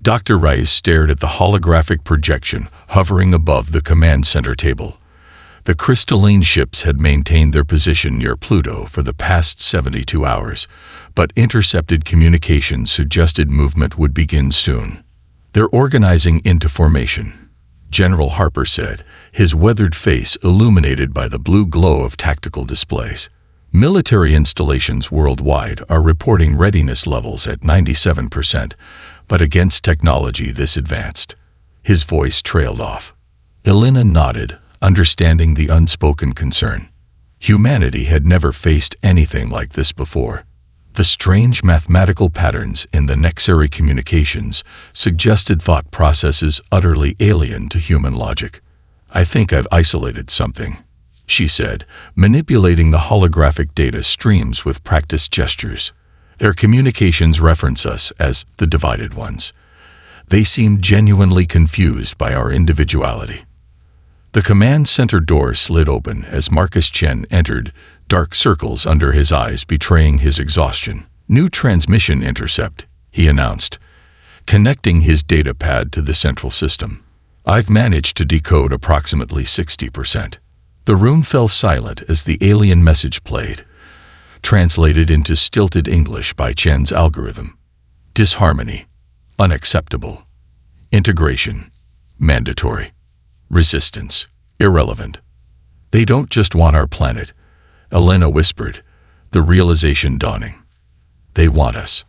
Dr. Rice stared at the holographic projection hovering above the command center table. The crystalline ships had maintained their position near Pluto for the past 72 hours, but intercepted communications suggested movement would begin soon. "They're organizing into formation," General Harper said, his weathered face illuminated by the blue glow of tactical displays. "Military installations worldwide are reporting readiness levels at 97%, but against technology this advanced." His voice trailed off. Elena nodded, understanding the unspoken concern. Humanity had never faced anything like this before. The strange mathematical patterns in the Nexari communications suggested thought processes utterly alien to human logic. "I think I've isolated something," she said, manipulating the holographic data streams with practiced gestures. "Their communications reference us as the divided ones. They seem genuinely confused by our individuality." The command center door slid open as Marcus Chen entered, dark circles under his eyes betraying his exhaustion. "New transmission intercept," he announced, connecting his datapad to the central system. "I've managed to decode approximately 60%. The room fell silent as the alien message played, translated into stilted English by Chen's algorithm. "Disharmony. Unacceptable. Integration. Mandatory. Resistance. Irrelevant. They don't just want our planet," Elena whispered, the realization dawning. "They want us.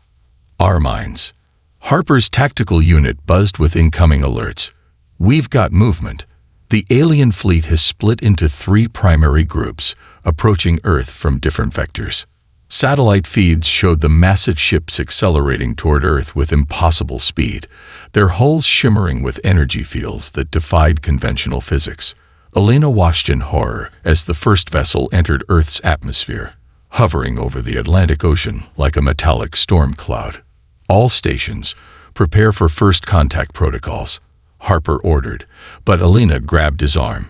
Our minds." Harper's tactical unit buzzed with incoming alerts. "We've got movement. The alien fleet has split into 3 primary groups, approaching Earth from different vectors." Satellite feeds showed the massive ships accelerating toward Earth with impossible speed, their hulls shimmering with energy fields that defied conventional physics. Elena watched in horror as the first vessel entered Earth's atmosphere, hovering over the Atlantic Ocean like a metallic storm cloud. "All stations, prepare for first contact protocols," Harper ordered, but Elena grabbed his arm.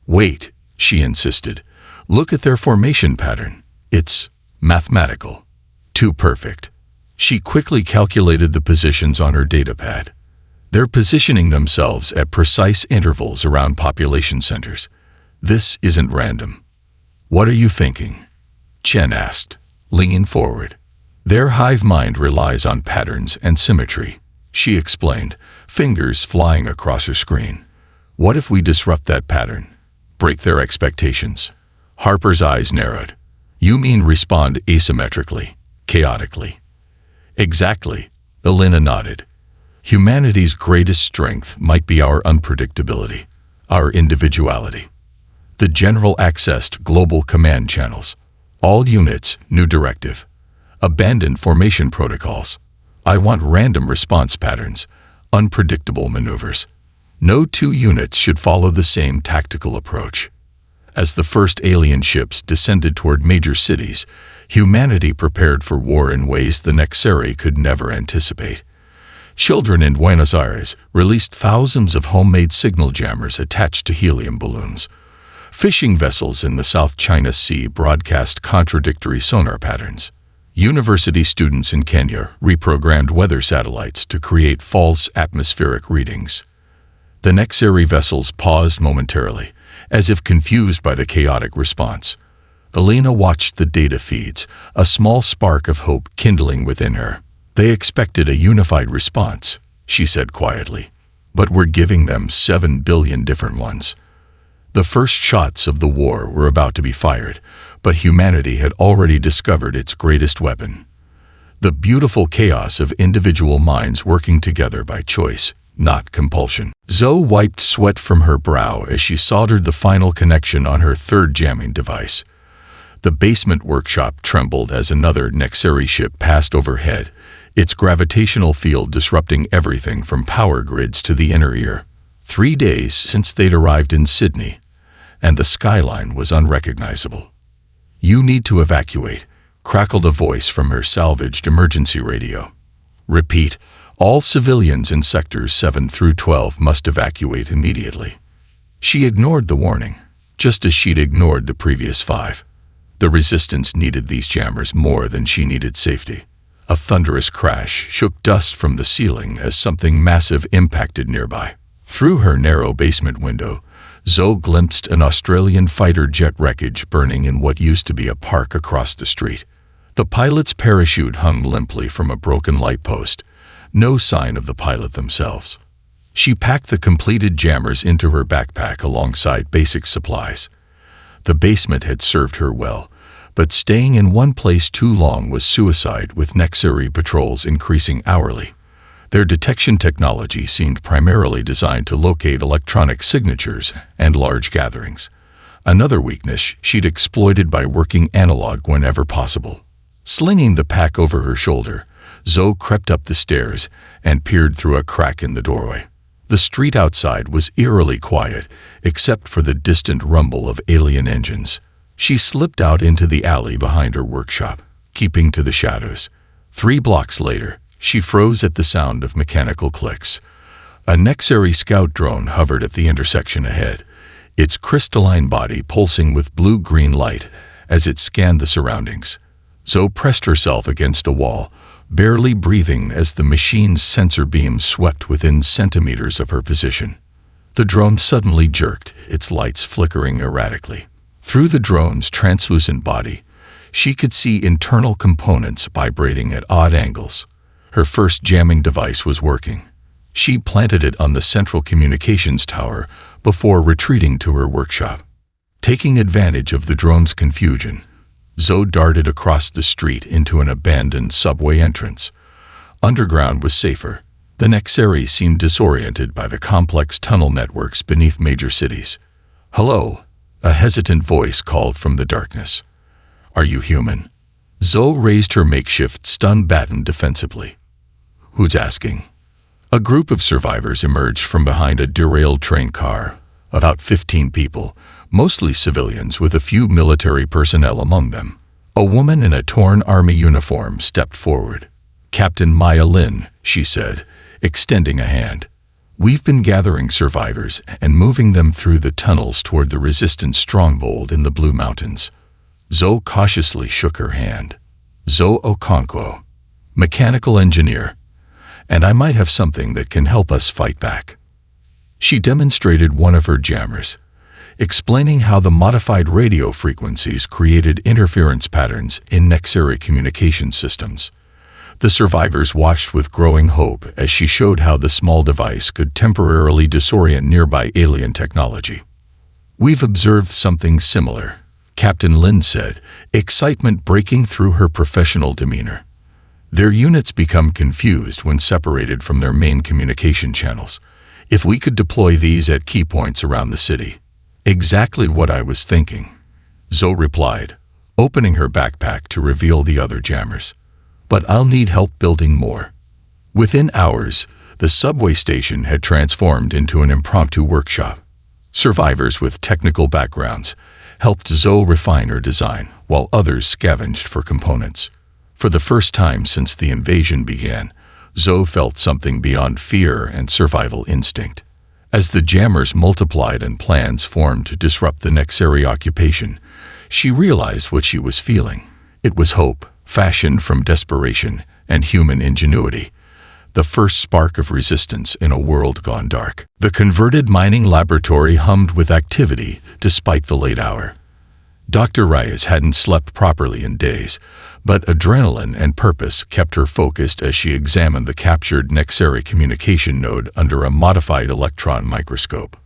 "Wait," she insisted. "Look at their formation pattern. It's mathematical. Too perfect." She quickly calculated the positions on her datapad. "They're positioning themselves at precise intervals around population centers. This isn't random." "What are you thinking?" Chen asked, leaning forward. "Their hive mind relies on patterns and symmetry," she explained, fingers flying across her screen. "What if we disrupt that pattern? Break their expectations?" Harper's eyes narrowed. "You mean respond asymmetrically, chaotically?" "Exactly," Elena nodded. "Humanity's greatest strength might be our unpredictability, our individuality." The general accessed global command channels. "All units, new directive. Abandon formation protocols. I want random response patterns, unpredictable maneuvers. No 2 units should follow the same tactical approach." As the first alien ships descended toward major cities, humanity prepared for war in ways the Nexari could never anticipate. Children in Buenos Aires released thousands of homemade signal jammers attached to helium balloons. Fishing vessels in the South China Sea broadcast contradictory sonar patterns. University students in Kenya reprogrammed weather satellites to create false atmospheric readings. The Nexari vessels paused momentarily, as if confused by the chaotic response. Elena watched the data feeds, a small spark of hope kindling within her. "They expected a unified response," she said quietly, "but we're giving them 7 billion different ones." The first shots of the war were about to be fired, but humanity had already discovered its greatest weapon. The beautiful chaos of individual minds working together by choice, not compulsion. Zoe wiped sweat from her brow as she soldered the final connection on her 3rd jamming device. The basement workshop trembled as another Nexari ship passed overhead, its gravitational field disrupting everything from power grids to the inner ear. 3 days since they'd arrived in Sydney, and the skyline was unrecognizable. "You need to evacuate," crackled a voice from her salvaged emergency radio. "Repeat, all civilians in sectors 7 through 12 must evacuate immediately." She ignored the warning, just as she'd ignored the previous 5. The resistance needed these jammers more than she needed safety. A thunderous crash shook dust from the ceiling as something massive impacted nearby. Through her narrow basement window, Zoe glimpsed an Australian fighter jet wreckage burning in what used to be a park across the street. The pilot's parachute hung limply from a broken light post, no sign of the pilot themselves. She packed the completed jammers into her backpack alongside basic supplies. The basement had served her well, but staying in one place too long was suicide, with Nexari patrols increasing hourly. Their detection technology seemed primarily designed to locate electronic signatures and large gatherings, another weakness she'd exploited by working analog whenever possible. Slinging the pack over her shoulder, Zoe crept up the stairs and peered through a crack in the doorway. The street outside was eerily quiet, except for the distant rumble of alien engines. She slipped out into the alley behind her workshop, keeping to the shadows. 3 blocks later, she froze at the sound of mechanical clicks. A Nexari scout drone hovered at the intersection ahead, its crystalline body pulsing with blue-green light as it scanned the surroundings. Zoe pressed herself against a wall, barely breathing as the machine's sensor beam swept within centimeters of her position. The drone suddenly jerked, its lights flickering erratically. Through the drone's translucent body, she could see internal components vibrating at odd angles. Her first jamming device was working. She planted it on the central communications tower before retreating to her workshop. Taking advantage of the drone's confusion, Zoe darted across the street into an abandoned subway entrance. Underground was safer. The Nexari seemed disoriented by the complex tunnel networks beneath major cities. "Hello," a hesitant voice called from the darkness. "Are you human?" Zoe raised her makeshift stun baton defensively. "Who's asking?" A group of survivors emerged from behind a derailed train car, about 15 people, mostly civilians with a few military personnel among them. A woman in a torn army uniform stepped forward. "Captain Maya Lin," she said, extending a hand. "We've been gathering survivors and moving them through the tunnels toward the resistance stronghold in the Blue Mountains." Zoe cautiously shook her hand. "Zoe Okonkwo, mechanical engineer, and I might have something that can help us fight back." She demonstrated one of her jammers, explaining how the modified radio frequencies created interference patterns in Nexari communication systems. The survivors watched with growing hope as she showed how the small device could temporarily disorient nearby alien technology. "We've observed something similar," Captain Lin said, excitement breaking through her professional demeanor. "Their units become confused when separated from their main communication channels. If we could deploy these at key points around the city." "Exactly what I was thinking," Zoe replied, opening her backpack to reveal the other jammers. "But I'll need help building more." Within hours, the subway station had transformed into an impromptu workshop. Survivors with technical backgrounds helped Zoe refine her design, while others scavenged for components. For the first time since the invasion began, Zoe felt something beyond fear and survival instinct. As the jammers multiplied and plans formed to disrupt the Nexari occupation, she realized what she was feeling. It was hope, fashioned from desperation and human ingenuity, the first spark of resistance in a world gone dark. The converted mining laboratory hummed with activity despite the late hour. Dr. Reyes hadn't slept properly in days, but adrenaline and purpose kept her focused as she examined the captured Nexari communication node under a modified electron microscope.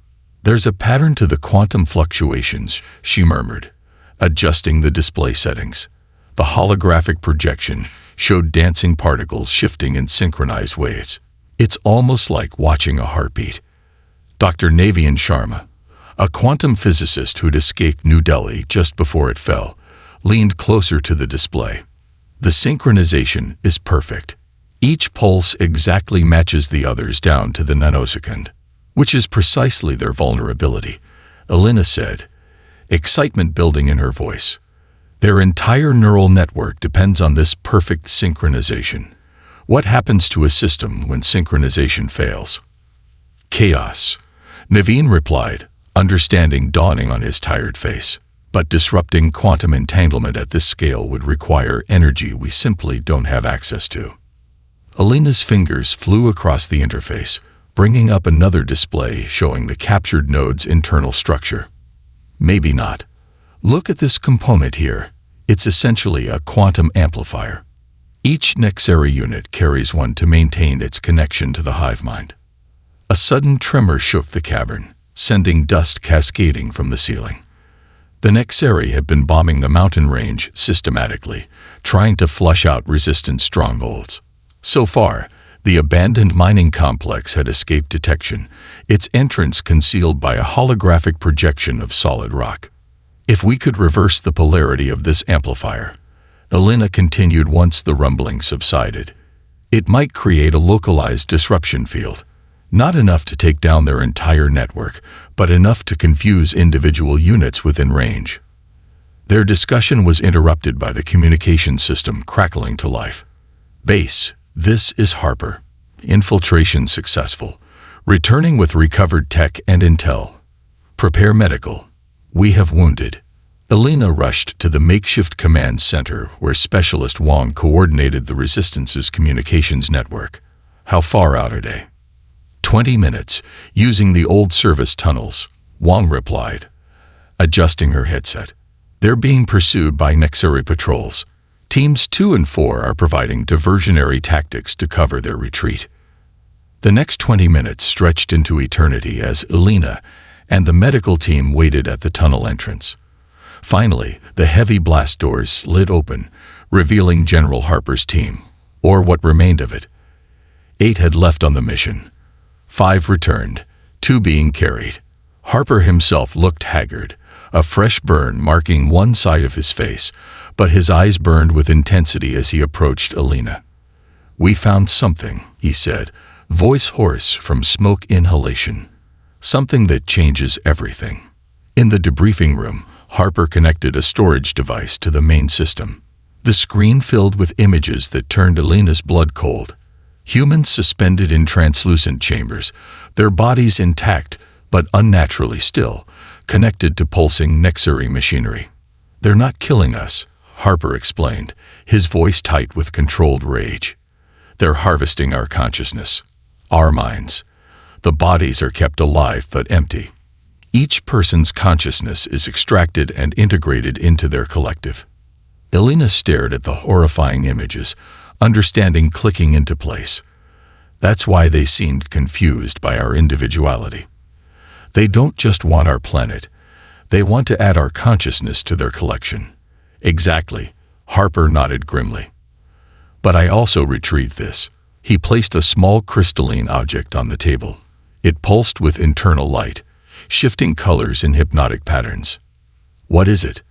"There's a pattern to the quantum fluctuations," she murmured, adjusting the display settings. The holographic projection showed dancing particles shifting in synchronized waves. "It's almost like watching a heartbeat." Dr. Navian Sharma, a quantum physicist who'd escaped New Delhi just before it fell, leaned closer to the display. "The synchronization is perfect. Each pulse exactly matches the others down to the nanosecond, which is precisely their vulnerability," Elena said, excitement building in her voice. "Their entire neural network depends on this perfect synchronization. What happens to a system when synchronization fails?" "Chaos," Naveen replied, understanding dawning on his tired face. But disrupting quantum entanglement at this scale would require energy we simply don't have access to. Alina's fingers flew across the interface, bringing up another display showing the captured node's internal structure. Maybe not. Look at this component here. It's essentially a quantum amplifier. Each Nexary unit carries one to maintain its connection to the hive mind. A sudden tremor shook the cavern, sending dust cascading from the ceiling. The Nexary had been bombing the mountain range systematically, trying to flush out resistant strongholds. So far, the abandoned mining complex had escaped detection, its entrance concealed by a holographic projection of solid rock. If we could reverse the polarity of this amplifier, Alina continued once the rumbling subsided, it might create a localized disruption field. Not enough to take down their entire network, but enough to confuse individual units within range. Their discussion was interrupted by the communication system crackling to life. Base, this is Harper. Infiltration successful. Returning with recovered tech and intel. Prepare medical. We have wounded. Alina rushed to the makeshift command center where Specialist Wong coordinated the Resistance's communications network. How far out are they? 20 minutes, using the old service tunnels, Wong replied, adjusting her headset. They're being pursued by Nexary patrols. Teams 2 and 4 are providing diversionary tactics to cover their retreat. The next 20 minutes stretched into eternity as Alina and the medical team waited at the tunnel entrance. Finally, the heavy blast doors slid open, revealing General Harper's team, or what remained of it. 8 had left on the mission. 5 returned, 2 being carried. Harper himself looked haggard, a fresh burn marking one side of his face, but his eyes burned with intensity as he approached Alina. We found something, he said, voice hoarse from smoke inhalation. Something that changes everything. In the debriefing room, Harper connected a storage device to the main system. The screen filled with images that turned Alina's blood cold. Humans suspended in translucent chambers, their bodies intact but unnaturally still, connected to pulsing Nexary machinery. They're not killing us, Harper explained, his voice tight with controlled rage. They're harvesting our consciousness, our minds. The bodies are kept alive but empty. Each person's consciousness is extracted and integrated into their collective. Alina stared at the horrifying images, understanding clicking into place. That's why they seemed confused by our individuality. They don't just want our planet. They want to add our consciousness to their collection. Exactly, Harper nodded grimly. But I also retrieved this. He placed a small crystalline object on the table. It pulsed with internal light, shifting colors in hypnotic patterns. What is it?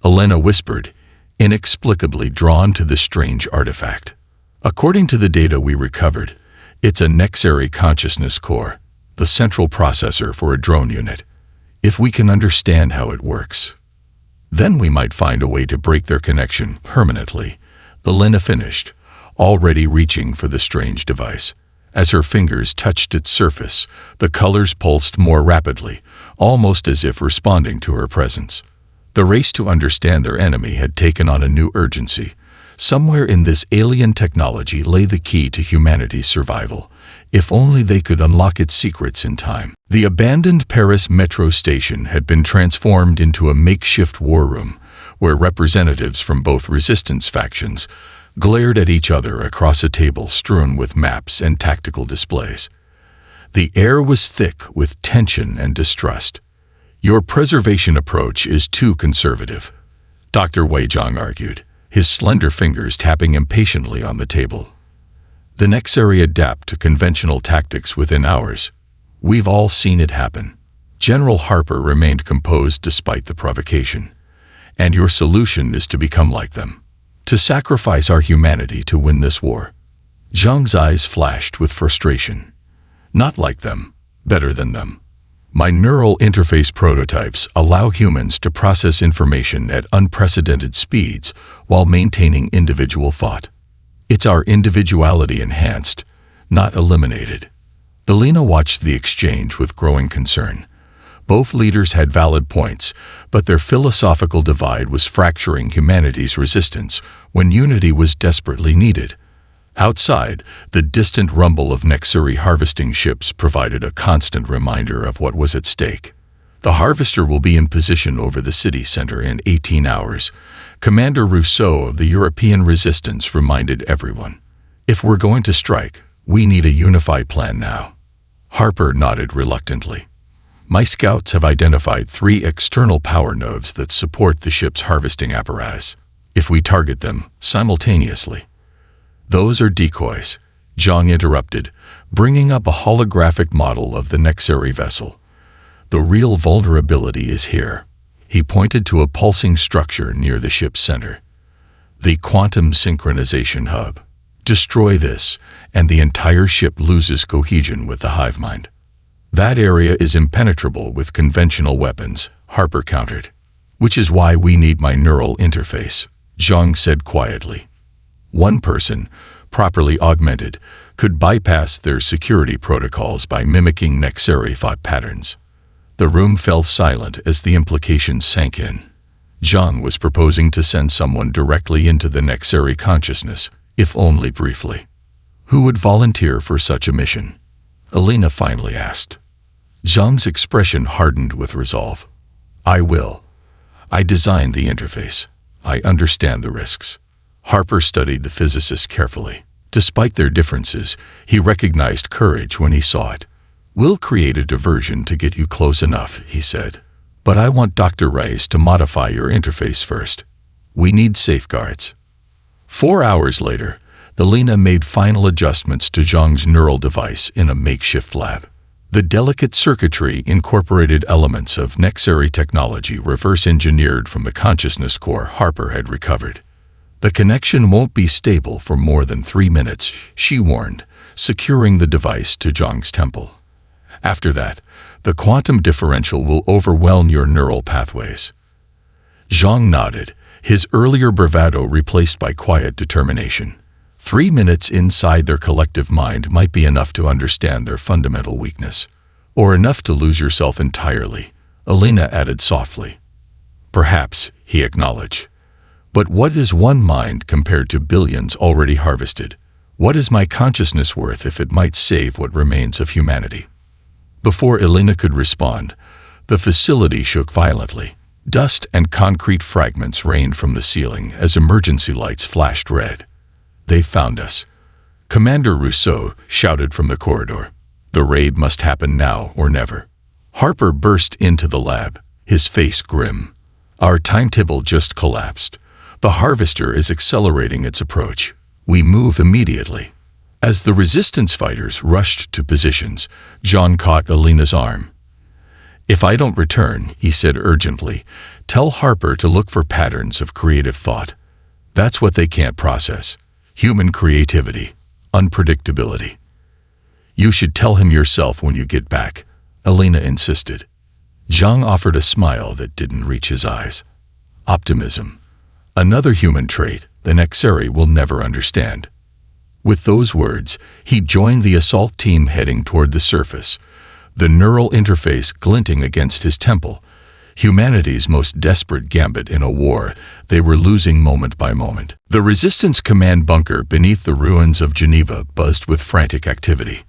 Alina whispered, inexplicably drawn to the strange artifact. According to the data we recovered, it's a Nexary consciousness core, the central processor for a drone unit. If we can understand how it works, then we might find a way to break their connection permanently, Alina finished, already reaching for the strange device. As her fingers touched its surface, the colors pulsed more rapidly, almost as if responding to her presence. The race to understand their enemy had taken on a new urgency. Somewhere in this alien technology lay the key to humanity's survival, if only they could unlock its secrets in time. The abandoned Paris metro station had been transformed into a makeshift war room, where representatives from both resistance factions glared at each other across a table strewn with maps and tactical displays. The air was thick with tension and distrust. Your preservation approach is too conservative, Dr. Weizhang argued, his slender fingers tapping impatiently on the table. The Nexary adapt to conventional tactics within hours. We've all seen it happen. General Harper remained composed despite the provocation. And your solution is to become like them. To sacrifice our humanity to win this war. Zhang's eyes flashed with frustration. Not like them, better than them. My neural interface prototypes allow humans to process information at unprecedented speeds while maintaining individual thought. It's our individuality enhanced, not eliminated. Alina watched the exchange with growing concern, Both leaders had valid points, but their philosophical divide was fracturing humanity's resistance when unity was desperately needed. Outside, the distant rumble of Nexuri harvesting ships provided a constant reminder of what was at stake. The harvester will be in position over the city center in 18 hours. Commander Rousseau of the European Resistance reminded everyone. If we're going to strike, we need a unified plan now. Harper nodded reluctantly. My scouts have identified 3 external power nodes that support the ship's harvesting apparatus. If we target them simultaneously. Those are decoys, Zhang interrupted, bringing up a holographic model of the Nexuri vessel. The real vulnerability is here. He pointed to a pulsing structure near the ship's center. The quantum synchronization hub. Destroy this, and the entire ship loses cohesion with the hive mind. That area is impenetrable with conventional weapons, Harper countered. Which is why we need my neural interface, Zhang said quietly. One person, properly augmented, could bypass their security protocols by mimicking Nexuri thought patterns. The room fell silent as the implications sank in. Zhang was proposing to send someone directly into the Nexuri consciousness, if only briefly. Who would volunteer for such a mission? Alina finally asked. Zhang's expression hardened with resolve. I will. I designed the interface. I understand the risks. Harper studied the physicists carefully. Despite their differences, he recognized courage when he saw it. We'll create a diversion to get you close enough, he said. But I want Dr. Reyes to modify your interface first. We need safeguards. 4 hours later, the Lena made final adjustments to Zhang's neural device in a makeshift lab. The delicate circuitry incorporated elements of Nexuri technology reverse-engineered from the consciousness core Harper had recovered. The connection won't be stable for more than 3 minutes, she warned, securing the device to Zhang's temple. After that, the quantum differential will overwhelm your neural pathways. Zhang nodded, his earlier bravado replaced by quiet determination. 3 minutes inside their collective mind might be enough to understand their fundamental weakness, or enough to lose yourself entirely, Alina added softly. Perhaps, he acknowledged. But what is one mind compared to billions already harvested? What is my consciousness worth if it might save what remains of humanity? Before Elena could respond, the facility shook violently. Dust and concrete fragments rained from the ceiling as emergency lights flashed red. They found us. Commander Rousseau shouted from the corridor. The raid must happen now or never. Harper burst into the lab, his face grim. Our timetable just collapsed. The harvester is accelerating its approach. We move immediately. As the resistance fighters rushed to positions, John caught Alina's arm. If I don't return, he said urgently, tell Harper to look for patterns of creative thought. That's what they can't process. Human creativity, unpredictability. You should tell him yourself when you get back, Alina insisted. Zhang offered a smile that didn't reach his eyes. Optimism. Another human trait the Nexuri will never understand. With those words, he joined the assault team heading toward the surface, the neural interface glinting against his temple. Humanity's most desperate gambit in a war they were losing moment by moment. The Resistance command bunker beneath the ruins of Geneva buzzed with frantic activity.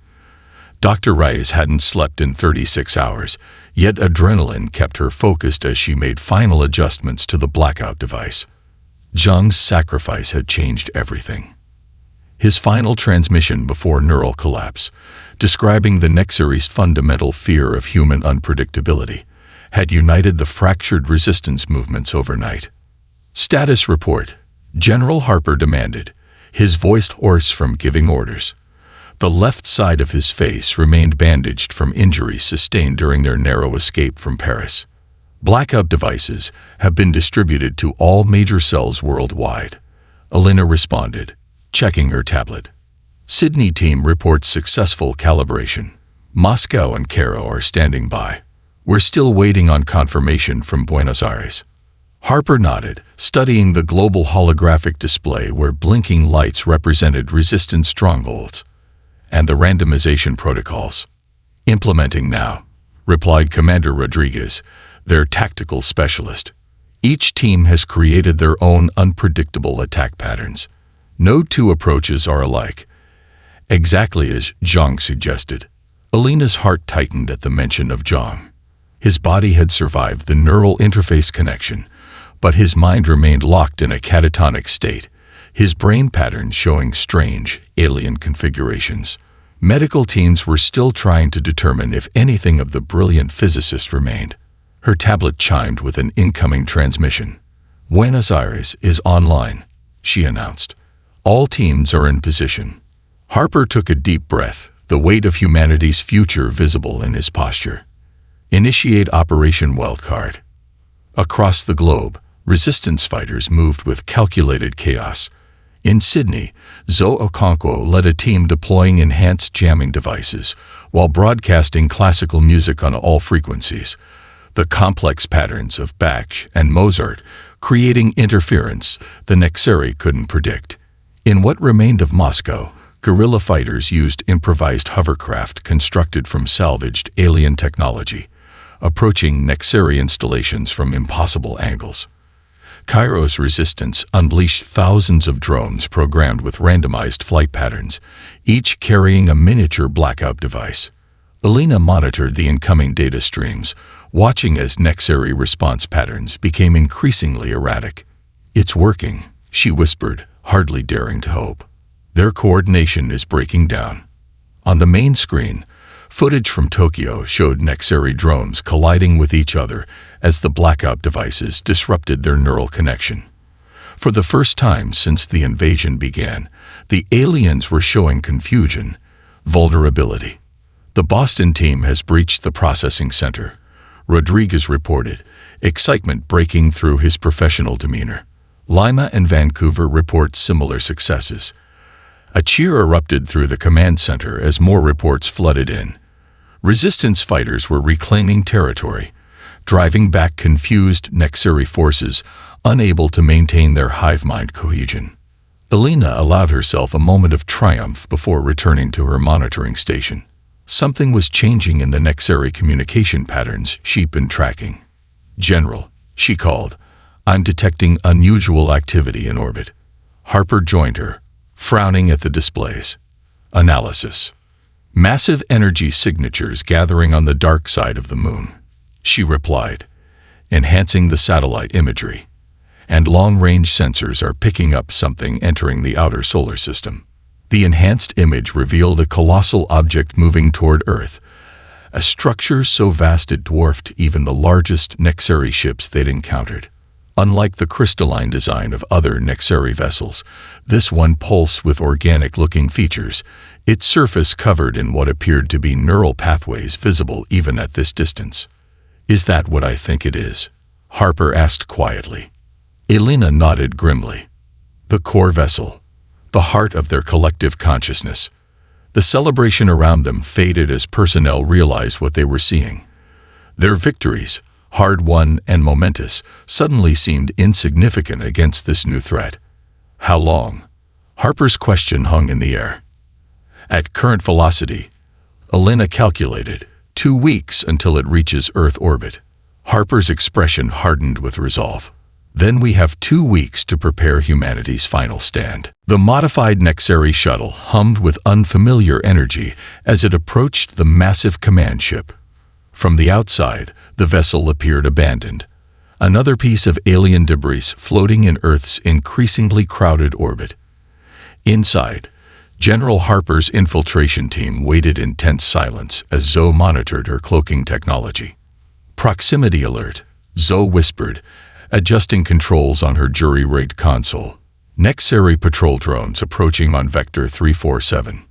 Dr. Reyes hadn't slept in 36 hours, yet adrenaline kept her focused as she made final adjustments to the blackout device. Zhang's sacrifice had changed everything. His final transmission before neural collapse, describing the Nexuri's fundamental fear of human unpredictability, had united the fractured resistance movements overnight. Status report, General Harper demanded, his voice hoarse from giving orders. The left side of his face remained bandaged from injuries sustained during their narrow escape from Paris. Blackout devices have been distributed to all major cells worldwide, Alina responded, checking her tablet. Sydney team reports successful calibration. Moscow and Cairo are standing by. We're still waiting on confirmation from Buenos Aires. Harper nodded, studying the global holographic display where blinking lights represented resistance strongholds. And the randomization protocols. Implementing now. replied Commander Rodriguez, their tactical specialist. Each team has created their own unpredictable attack patterns. No two approaches are alike. Exactly as Zhang suggested. Alina's heart tightened at the mention of Zhang. His body had survived the neural interface connection, but his mind remained locked in a catatonic state, his brain patterns showing strange, alien configurations. Medical teams were still trying to determine if anything of the brilliant physicist remained. Her tablet chimed with an incoming transmission. "Buenos Aires is online," she announced. "All teams are in position." Harper took a deep breath, the weight of humanity's future visible in his posture. Initiate Operation Wildcard. Across the globe, resistance fighters moved with calculated chaos. In Sydney, Zoe Okonkwo led a team deploying enhanced jamming devices while broadcasting classical music on all frequencies. The complex patterns of Bach and Mozart creating interference the Nexeri couldn't predict. In what remained of Moscow, guerrilla fighters used improvised hovercraft constructed from salvaged alien technology, approaching Nexeri installations from impossible angles. Cairo's resistance unleashed thousands of drones programmed with randomized flight patterns, each carrying a miniature blackout device. Alina monitored the incoming data streams, watching as Nexeri response patterns became increasingly erratic. "It's working," she whispered, hardly daring to hope. "Their coordination is breaking down." On the main screen, footage from Tokyo showed Nexeri drones colliding with each other as the blackout devices disrupted their neural connection. For the first time since the invasion began, the aliens were showing confusion, vulnerability. "The Boston team has breached the processing center," Rodriguez reported, excitement breaking through his professional demeanor. Lima and Vancouver report similar successes. A cheer erupted through the command center as more reports flooded in. Resistance fighters were reclaiming territory, driving back confused Nexeri forces, unable to maintain their hive mind cohesion. Alina allowed herself a moment of triumph before returning to her monitoring station. Something was changing in the Nexeri communication patterns she'd been tracking. "General," she called, "I'm detecting unusual activity in orbit." Harper joined her, frowning at the displays. "Analysis. Massive energy signatures gathering on the dark side of the moon," she replied, enhancing the satellite imagery. "And long-range sensors are picking up something entering the outer solar system." The enhanced image revealed a colossal object moving toward Earth, a structure so vast it dwarfed even the largest Nexeri ships they'd encountered. Unlike the crystalline design of other Nexeri vessels, this one pulsed with organic-looking features, its surface covered in what appeared to be neural pathways visible even at this distance. "Is that what I think it is?" Harper asked quietly. Alina nodded grimly. The core vessel, the heart of their collective consciousness. The celebration around them faded as personnel realized what they were seeing. Their victories, hard-won and momentous, suddenly seemed insignificant against this new threat. "How long?" Harper's question hung in the air. At current velocity, Alina calculated, 2 weeks until it reaches Earth orbit. Harper's expression hardened with resolve. "Then we have 2 weeks to prepare humanity's final stand." The modified Nexeri shuttle hummed with unfamiliar energy as it approached the massive command ship. From the outside, the vessel appeared abandoned, another piece of alien debris floating in Earth's increasingly crowded orbit. Inside, General Harper's infiltration team waited in tense silence as Zoe monitored her cloaking technology. "Proximity alert," Zoe whispered, adjusting controls on her jury-rigged console. "Nexeri patrol drones approaching on Vector 347.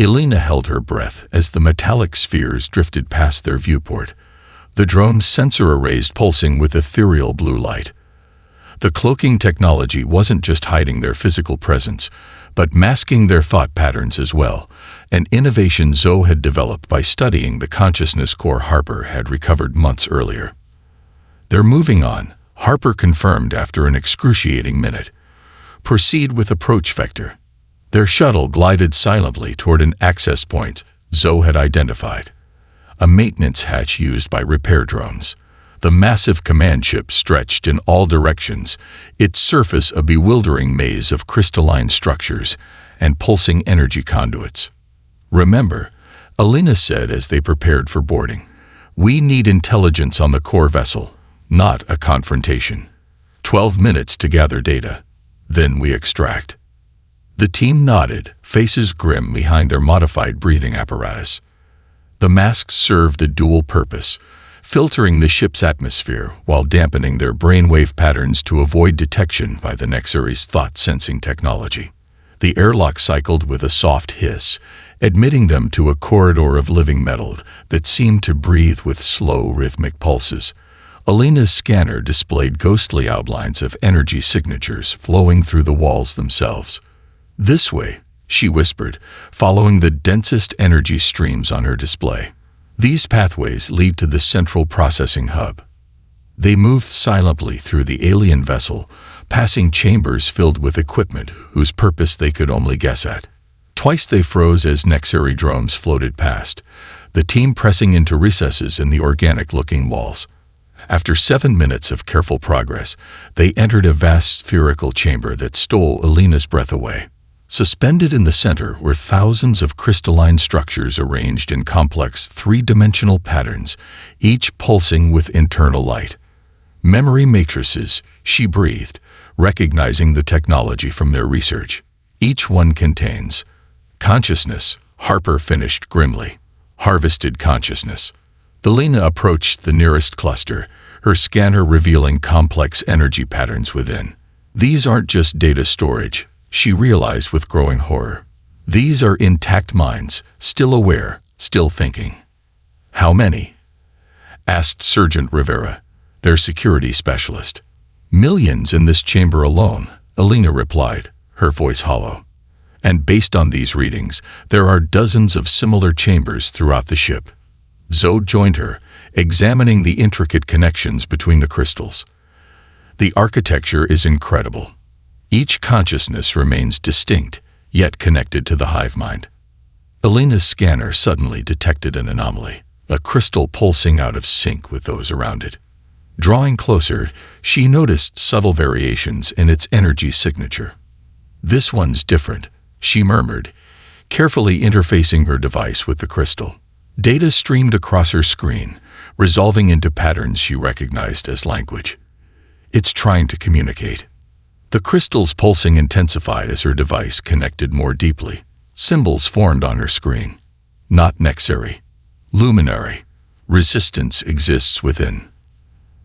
Alina held her breath as the metallic spheres drifted past their viewport, the drone's sensor arrays pulsing with ethereal blue light. The cloaking technology wasn't just hiding their physical presence, but masking their thought patterns as well, an innovation Zoe had developed by studying the consciousness core Harper had recovered months earlier. "They're moving on," Harper confirmed after an excruciating minute. "Proceed with approach vector." Their shuttle glided silently toward an access point Zoe had identified. a maintenance hatch used by repair drones. The massive command ship stretched in all directions, its surface a bewildering maze of crystalline structures and pulsing energy conduits. "Remember," Alina said as they prepared for boarding, "we need intelligence on the core vessel, not a confrontation. 12 minutes to gather data. Then we extract." The team nodded, faces grim behind their modified breathing apparatus. The masks served a dual purpose, filtering the ship's atmosphere while dampening their brainwave patterns to avoid detection by the Nexari's thought-sensing technology. The airlock cycled with a soft hiss, admitting them to a corridor of living metal that seemed to breathe with slow, rhythmic pulses. Alina's scanner displayed ghostly outlines of energy signatures flowing through the walls themselves. "This way," she whispered, following the densest energy streams on her display. "These pathways lead to the central processing hub." They moved silently through the alien vessel, passing chambers filled with equipment whose purpose they could only guess at. Twice they froze as Nexari drones floated past, the team pressing into recesses in the organic-looking walls. After 7 minutes of careful progress, they entered a vast spherical chamber that stole Alina's breath away. Suspended in the center were thousands of crystalline structures arranged in complex three-dimensional patterns, each pulsing with internal light. "Memory matrices," she breathed, recognizing the technology from their research. "Each one contains consciousness," Harper finished grimly. "Harvested consciousness." Alina approached the nearest cluster, her scanner revealing complex energy patterns within. "These aren't just data storage," she realized with growing horror. "These are intact minds, still aware, still thinking." "How many?" asked Sergeant Rivera, their security specialist. "Millions in this chamber alone," Alina replied, her voice hollow. "And based on these readings, there are dozens of similar chambers throughout the ship." Zoe joined her, examining the intricate connections between the crystals. "The architecture is incredible. Each consciousness remains distinct, yet connected to the hive mind." Alina's scanner suddenly detected an anomaly, a crystal pulsing out of sync with those around it. Drawing closer, she noticed subtle variations in its energy signature. "This one's different," she murmured, carefully interfacing her device with the crystal. Data streamed across her screen, resolving into patterns she recognized as language. "It's trying to communicate." The crystal's pulsing intensified as her device connected more deeply. Symbols formed on her screen. "Not Nexari. Luminary. Resistance exists within."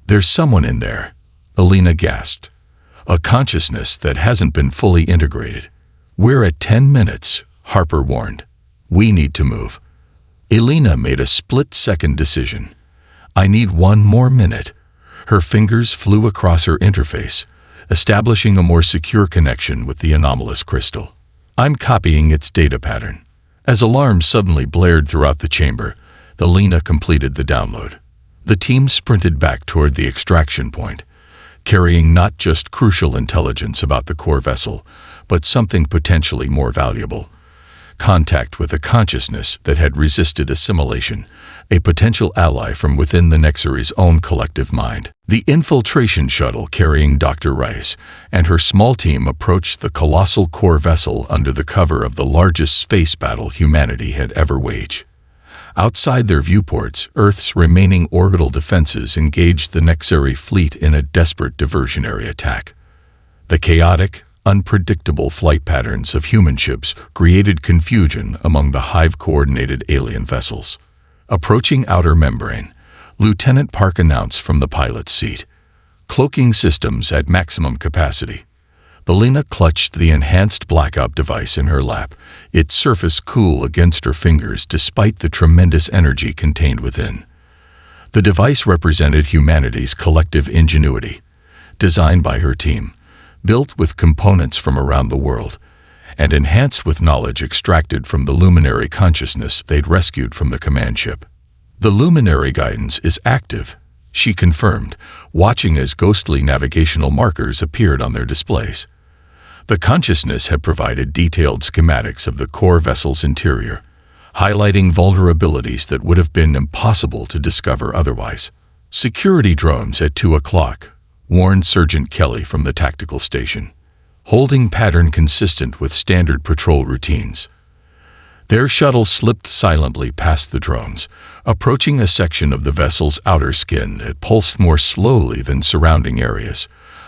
"There's someone in there," Alina gasped. "A consciousness that hasn't been fully integrated." "We're at 10 minutes, Harper warned. "We need to move." Alina made a split-second decision. "I need one more minute." Her fingers flew across her interface, establishing a more secure connection with the anomalous crystal. "I'm copying its data pattern." As alarms suddenly blared throughout the chamber, Alina completed the download. The team sprinted back toward the extraction point, carrying not just crucial intelligence about the core vessel, but something potentially more valuable. Contact with a consciousness that had resisted assimilation, a potential ally from within the Nexari's own collective mind. The infiltration shuttle carrying Dr. Rice and her small team approached the colossal core vessel under the cover of the largest space battle humanity had ever waged. Outside their viewports, Earth's remaining orbital defenses engaged the Nexari fleet in a desperate diversionary attack. The chaotic, unpredictable flight patterns of human ships created confusion among the hive-coordinated alien vessels. Approaching outer membrane, Lieutenant Park announced from the pilot's seat, "Cloaking systems at maximum capacity." Alina clutched the enhanced blackout device in her lap, its surface cool against her fingers despite the tremendous energy contained within. The device represented humanity's collective ingenuity, designed by her team, built with components from around the world, and enhanced with knowledge extracted from the luminary consciousness they'd rescued from the command ship. "The luminary guidance is active," she confirmed, watching as ghostly navigational markers appeared on their displays. The consciousness had provided detailed schematics of the core vessel's interior, highlighting vulnerabilities that would have been impossible to discover otherwise. "Security drones at 2 o'clock," warned Sergeant Kelly from the tactical station, holding pattern consistent with standard patrol routines. Their shuttle slipped silently past the drones, approaching a section of the vessel's outer skin that pulsed more slowly than surrounding areas,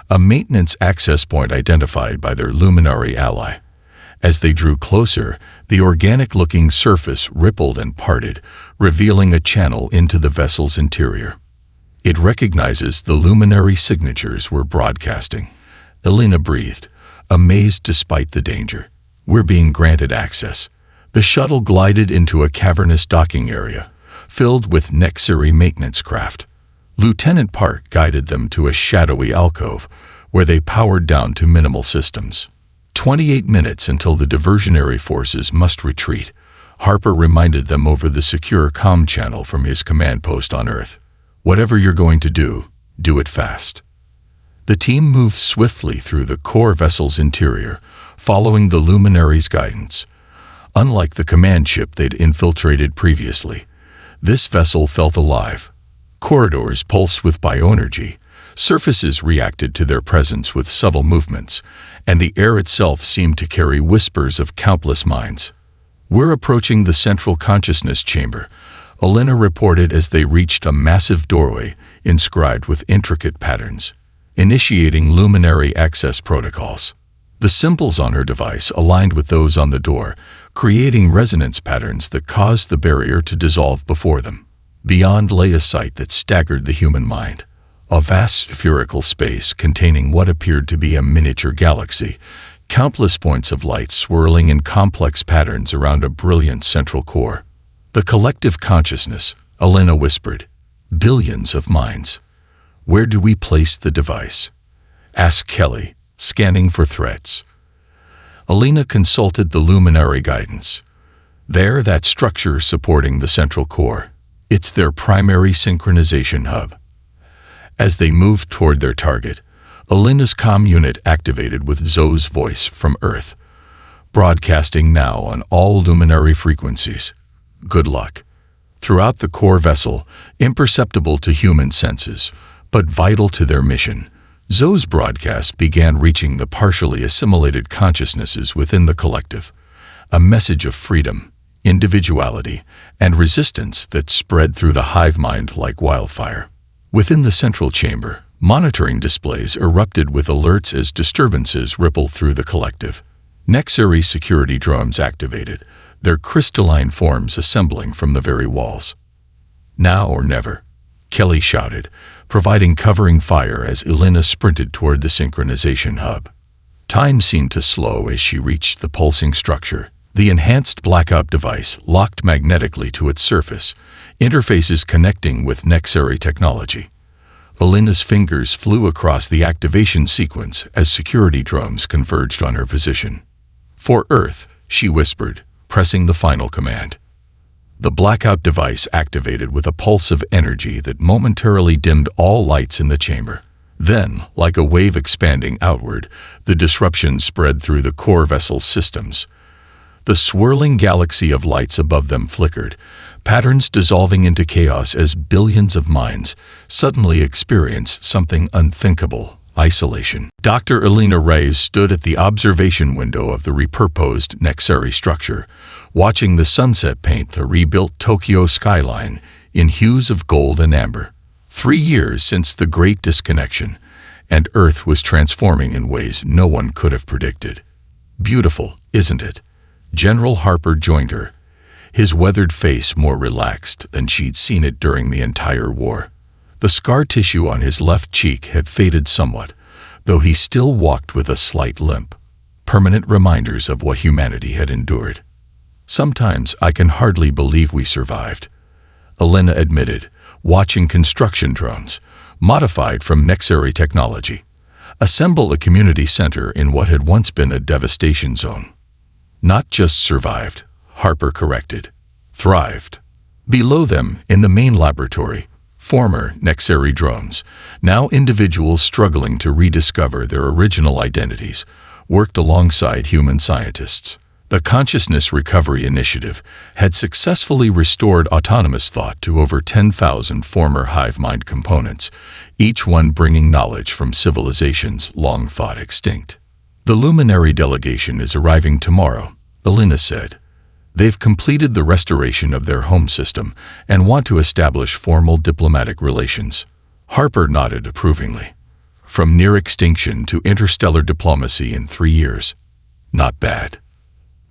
a maintenance access point identified by their luminary ally. As they drew closer, the organic-looking surface rippled and parted, revealing a channel into the vessel's interior. "It recognizes the luminary signatures we're broadcasting," Elena breathed, amazed despite the danger. "We're being granted access." The shuttle glided into a cavernous docking area, filled with Nexari maintenance craft. Lieutenant Park guided them to a shadowy alcove, where they powered down to minimal systems. 28 minutes until the diversionary forces must retreat, Harper reminded them over the secure comm channel from his command post on Earth. "Whatever you're going to do it fast." The team moved swiftly through the core vessel's interior, following the luminary's guidance. Unlike the command ship they'd infiltrated previously, this vessel felt alive. Corridors pulsed with bioenergy, surfaces reacted to their presence with subtle movements, and the air itself seemed to carry whispers of countless minds. "We're approaching the central consciousness chamber," Elena reported as they reached a massive doorway inscribed with intricate patterns, initiating luminary access protocols. The symbols on her device aligned with those on the door, creating resonance patterns that caused the barrier to dissolve before them. Beyond lay a sight that staggered the human mind. A vast spherical space containing what appeared to be a miniature galaxy, countless points of light swirling in complex patterns around a brilliant central core. "The collective consciousness," Elena whispered. "Billions of minds." "Where do we place the device?" asked Kelly, scanning for threats. Elena consulted the luminary guidance. "There, that structure supporting the central core. It's their primary synchronization hub." As they moved toward their target, Elena's comm unit activated with Zoe's voice from Earth, broadcasting now on all luminary frequencies. "Good luck." Throughout the core vessel, imperceptible to human senses, but vital to their mission, Zoe's broadcast began reaching the partially assimilated consciousnesses within the collective, a message of freedom, individuality, and resistance that spread through the hive mind like wildfire. Within the central chamber, monitoring displays erupted with alerts as disturbances rippled through the collective. Nexari security drones activated, their crystalline forms assembling from the very walls. "Now or never," Kelly shouted, providing covering fire as Elena sprinted toward the synchronization hub. Time seemed to slow as she reached the pulsing structure. The enhanced blackout device locked magnetically to its surface, interfaces connecting with Nexari technology. Elena's fingers flew across the activation sequence as security drones converged on her position. "For Earth," she whispered, pressing the final command. The blackout device activated with a pulse of energy that momentarily dimmed all lights in the chamber. Then, like a wave expanding outward, the disruption spread through the core vessel's systems. The swirling galaxy of lights above them flickered, patterns dissolving into chaos as billions of minds suddenly experienced something unthinkable: isolation. Dr. Elena Reyes stood at the observation window of the repurposed Nexari structure, watching the sunset paint the rebuilt Tokyo skyline in hues of gold and amber. 3 years since the Great Disconnection, and Earth was transforming in ways no one could have predicted. "Beautiful, isn't it?" General Harper joined her, his weathered face more relaxed than she'd seen it during the entire war. The scar tissue on his left cheek had faded somewhat, though he still walked with a slight limp, permanent reminders of what humanity had endured. "Sometimes I can hardly believe we survived," Elena admitted, watching construction drones, modified from Nexari technology, assemble a community center in what had once been a devastation zone. "Not just survived," Harper corrected. "Thrived." Below them, in the main laboratory, former Nexari drones, now individuals struggling to rediscover their original identities, worked alongside human scientists. The Consciousness Recovery Initiative had successfully restored autonomous thought to over 10,000 former hive mind components, each one bringing knowledge from civilizations long thought extinct. The luminary delegation is arriving tomorrow, Elena said. They've completed the restoration of their home system and want to establish formal diplomatic relations. Harper nodded approvingly. From near extinction to interstellar diplomacy in 3 years. Not bad.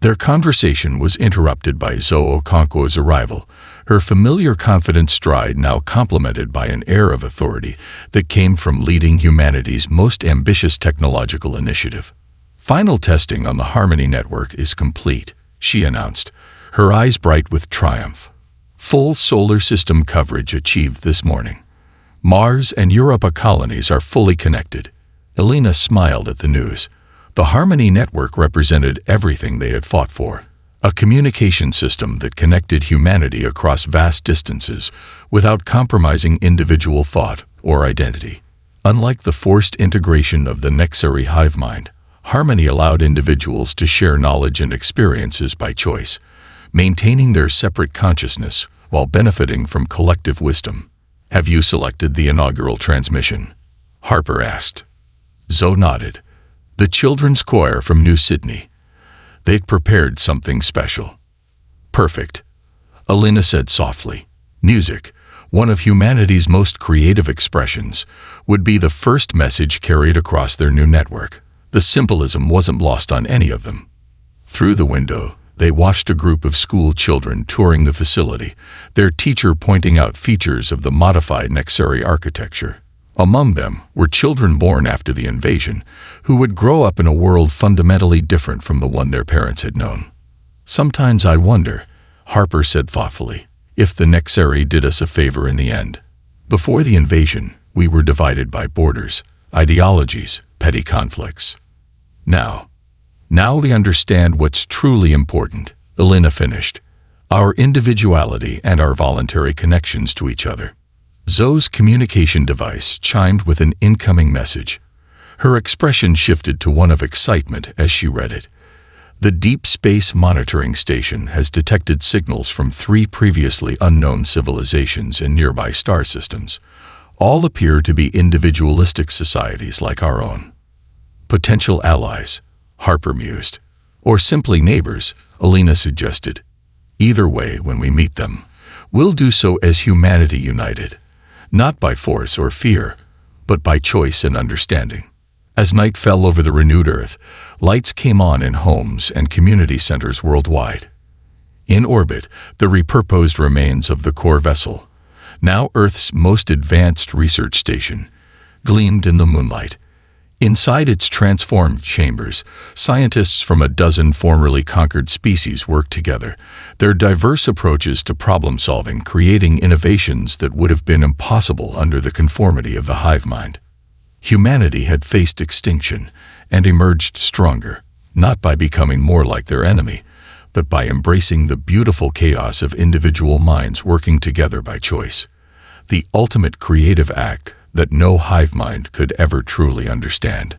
Their conversation was interrupted by Zoe Okonkwo's arrival, her familiar confident stride now complemented by an air of authority that came from leading humanity's most ambitious technological initiative. Final testing on the Harmony network is complete, she announced, her eyes bright with triumph. Full solar system coverage achieved this morning. Mars and Europa colonies are fully connected. Elena smiled at the news. The Harmony network represented everything they had fought for. A communication system that connected humanity across vast distances without compromising individual thought or identity. Unlike the forced integration of the Nexari hive mind, Harmony allowed individuals to share knowledge and experiences by choice, maintaining their separate consciousness while benefiting from collective wisdom. Have you selected the inaugural transmission? Harper asked. Zoe nodded. The children's choir from New Sydney. They'd prepared something special. Perfect. Elena said softly. Music, one of humanity's most creative expressions, would be the first message carried across their new network. The symbolism wasn't lost on any of them. Through the window, they watched a group of school children touring the facility, their teacher pointing out features of the modified Nexari architecture. Among them were children born after the invasion, who would grow up in a world fundamentally different from the one their parents had known. Sometimes I wonder, Harper said thoughtfully, if the Nexari did us a favor in the end. Before the invasion, we were divided by borders, ideologies, petty conflicts. Now we understand what's truly important, Elena finished, our individuality and our voluntary connections to each other. Zoe's communication device chimed with an incoming message. Her expression shifted to one of excitement as she read it. The Deep Space Monitoring Station has detected signals from 3 previously unknown civilizations in nearby star systems. All appear to be individualistic societies like our own. Potential allies, Harper mused. Or simply neighbors, Elena suggested. Either way, when we meet them, we'll do so as humanity united. Not by force or fear, but by choice and understanding. As night fell over the renewed Earth, lights came on in homes and community centers worldwide. In orbit, the repurposed remains of the core vessel, now Earth's most advanced research station, gleamed in the moonlight. Inside its transformed chambers, scientists from a dozen formerly conquered species worked together, their diverse approaches to problem-solving creating innovations that would have been impossible under the conformity of the hive mind. Humanity had faced extinction and emerged stronger, not by becoming more like their enemy, but by embracing the beautiful chaos of individual minds working together by choice. The ultimate creative act that no hive mind could ever truly understand.